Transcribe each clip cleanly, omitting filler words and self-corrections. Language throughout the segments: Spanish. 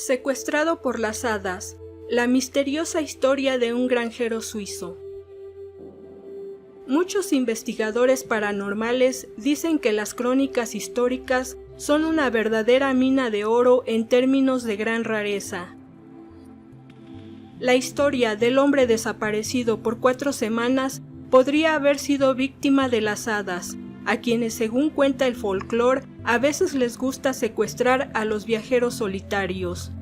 Secuestrado por las hadas, la misteriosa historia de un granjero suizo. Muchos investigadores paranormales dicen que las crónicas históricas son una verdadera mina de oro en términos de gran rareza. La historia del hombre desaparecido por 4 semanas podría haber sido víctima de las hadas, a quienes, según cuenta el folclore, a veces les gusta secuestrar a los viajeros solitarios.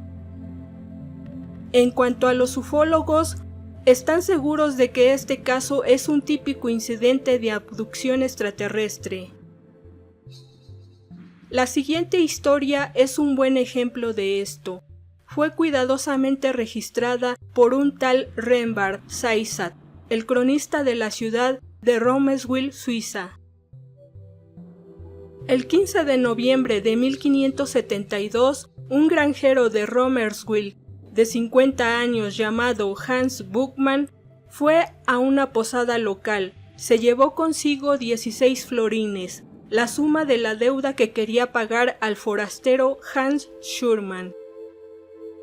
En cuanto a los ufólogos, están seguros de que este caso es un típico incidente de abducción extraterrestre. La siguiente historia es un buen ejemplo de esto. Fue cuidadosamente registrada por un tal Renvard Saisat, el cronista de la ciudad de Romeswil, Suiza. El 15 de noviembre de 1572, un granjero de Romeswil de 50 años llamado Hans Buchmann fue a una posada local. Se llevó consigo 16 florines, la suma de la deuda que quería pagar al forastero Hans Schurman.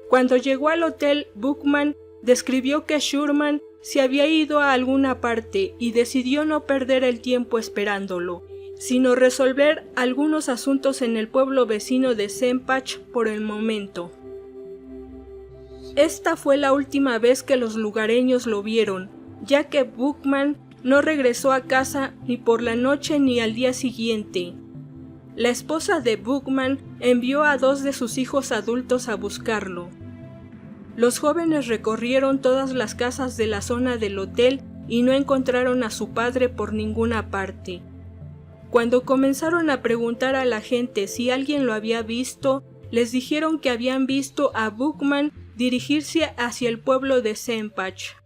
Cuando llegó al hotel, Buchmann describió que Schurman se había ido a alguna parte y decidió no perder el tiempo esperándolo, sino resolver algunos asuntos en el pueblo vecino de Sempach por el momento. Esta fue la última vez que los lugareños lo vieron, ya que Buchmann no regresó a casa ni por la noche ni al día siguiente. La esposa de Buchmann envió a 2 de sus hijos adultos a buscarlo. Los jóvenes recorrieron todas las casas de la zona del hotel y no encontraron a su padre por ninguna parte. Cuando comenzaron a preguntar a la gente si alguien lo había visto, les dijeron que habían visto a Buchmann dirigirse hacia el pueblo de Sempach.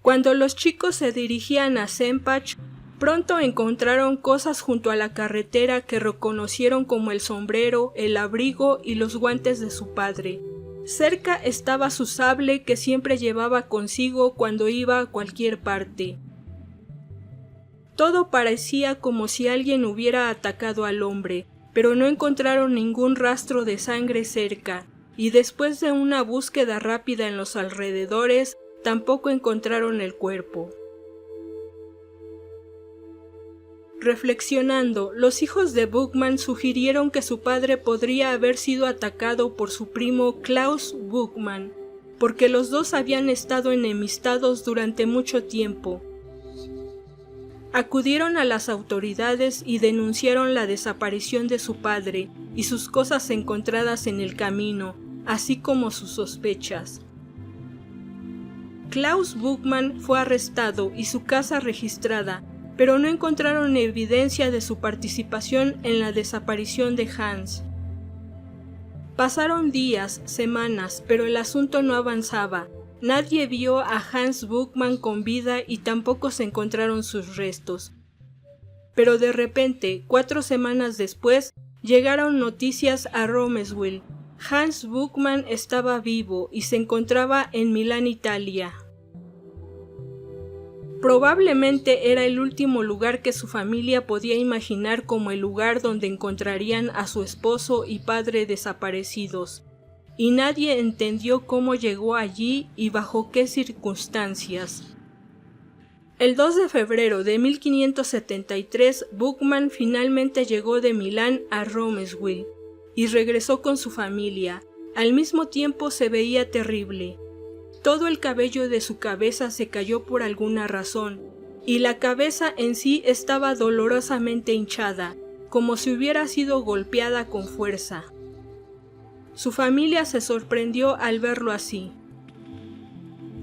Cuando los chicos se dirigían a Sempach, pronto encontraron cosas junto a la carretera que reconocieron como el sombrero, el abrigo y los guantes de su padre. Cerca estaba su sable que siempre llevaba consigo cuando iba a cualquier parte. Todo parecía como si alguien hubiera atacado al hombre, pero no encontraron ningún rastro de sangre cerca, y después de una búsqueda rápida en los alrededores, tampoco encontraron el cuerpo. Reflexionando, los hijos de Buchmann sugirieron que su padre podría haber sido atacado por su primo Klaus Buchmann, porque los dos habían estado enemistados durante mucho tiempo. Acudieron a las autoridades y denunciaron la desaparición de su padre y sus cosas encontradas en el camino, así como sus sospechas. Klaus Buchmann fue arrestado y su casa registrada, pero no encontraron evidencia de su participación en la desaparición de Hans. Pasaron días, semanas, pero el asunto no avanzaba. Nadie vio a Hans Buchmann con vida y tampoco se encontraron sus restos. Pero de repente, 4 semanas después, llegaron noticias a Romeswil. Hans Buchmann estaba vivo y se encontraba en Milán, Italia. Probablemente era el último lugar que su familia podía imaginar como el lugar donde encontrarían a su esposo y padre desaparecidos, y nadie entendió cómo llegó allí y bajo qué circunstancias. El 2 de febrero de 1573, Buchmann finalmente llegó de Milán a Romeswil y regresó con su familia. Al mismo tiempo se veía terrible. Todo el cabello de su cabeza se cayó por alguna razón, y la cabeza en sí estaba dolorosamente hinchada, como si hubiera sido golpeada con fuerza. Su familia se sorprendió al verlo así.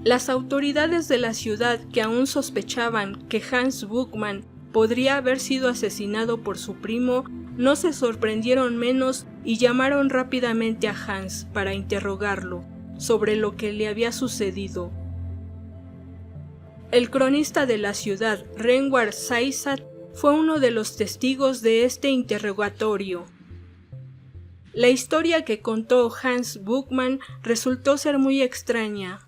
Las autoridades de la ciudad, que aún sospechaban que Hans Buchmann podría haber sido asesinado por su primo, no se sorprendieron menos y llamaron rápidamente a Hans para interrogarlo sobre lo que le había sucedido. El cronista de la ciudad, Renvard Saisat, fue uno de los testigos de este interrogatorio. La historia que contó Hans Buchmann resultó ser muy extraña.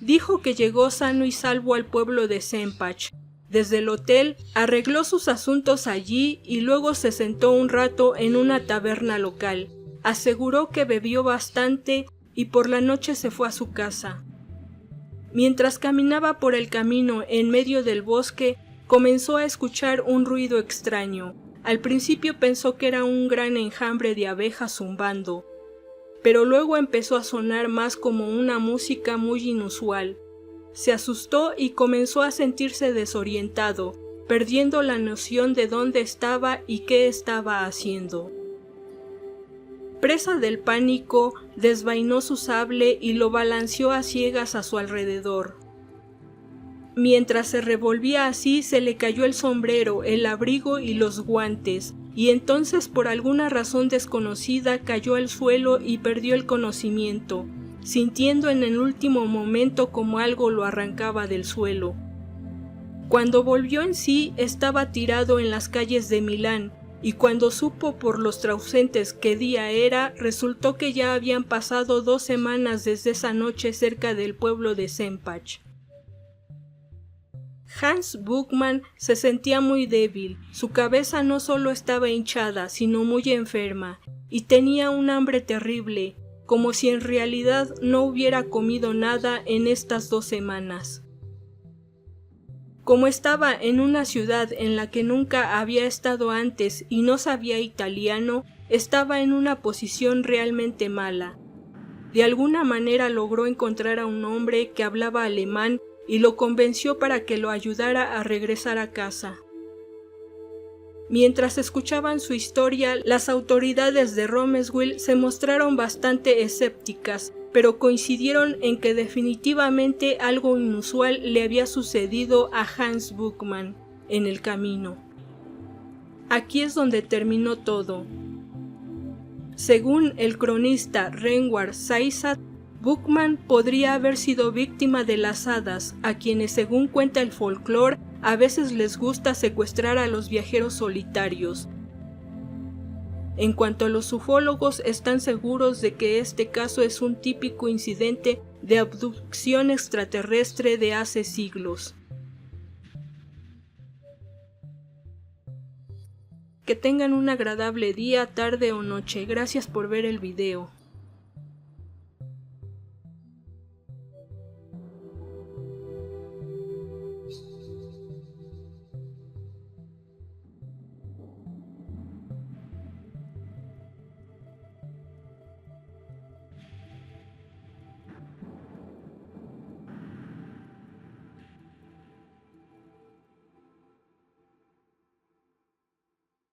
Dijo que llegó sano y salvo al pueblo de Sempach. Desde el hotel arregló sus asuntos allí y luego se sentó un rato en una taberna local. Aseguró que bebió bastante y por la noche se fue a su casa. Mientras caminaba por el camino en medio del bosque, comenzó a escuchar un ruido extraño. Al principio pensó que era un gran enjambre de abejas zumbando, pero luego empezó a sonar más como una música muy inusual. Se asustó y comenzó a sentirse desorientado, perdiendo la noción de dónde estaba y qué estaba haciendo. Presa del pánico, desvainó su sable y lo balanceó a ciegas a su alrededor. Mientras se revolvía así, se le cayó el sombrero, el abrigo y los guantes, y entonces por alguna razón desconocida cayó al suelo y perdió el conocimiento, sintiendo en el último momento como algo lo arrancaba del suelo. Cuando volvió en sí, estaba tirado en las calles de Milán, y cuando supo por los transeúntes qué día era, resultó que ya habían pasado 2 semanas desde esa noche cerca del pueblo de Sempach. Hans Buchmann se sentía muy débil, su cabeza no solo estaba hinchada, sino muy enferma, y tenía un hambre terrible, como si en realidad no hubiera comido nada en estas 2 semanas. Como estaba en una ciudad en la que nunca había estado antes y no sabía italiano, estaba en una posición realmente mala. De alguna manera logró encontrar a un hombre que hablaba alemán y lo convenció para que lo ayudara a regresar a casa. Mientras escuchaban su historia, las autoridades de Romeswil se mostraron bastante escépticas, pero coincidieron en que definitivamente algo inusual le había sucedido a Hans Buchmann en el camino. Aquí es donde terminó todo. Según el cronista Renwar Saisat, Buchmann podría haber sido víctima de las hadas, a quienes, según cuenta el folclore, a veces les gusta secuestrar a los viajeros solitarios. En cuanto a los ufólogos, están seguros de que este caso es un típico incidente de abducción extraterrestre de hace siglos. Que tengan un agradable día, tarde o noche. Gracias por ver el video.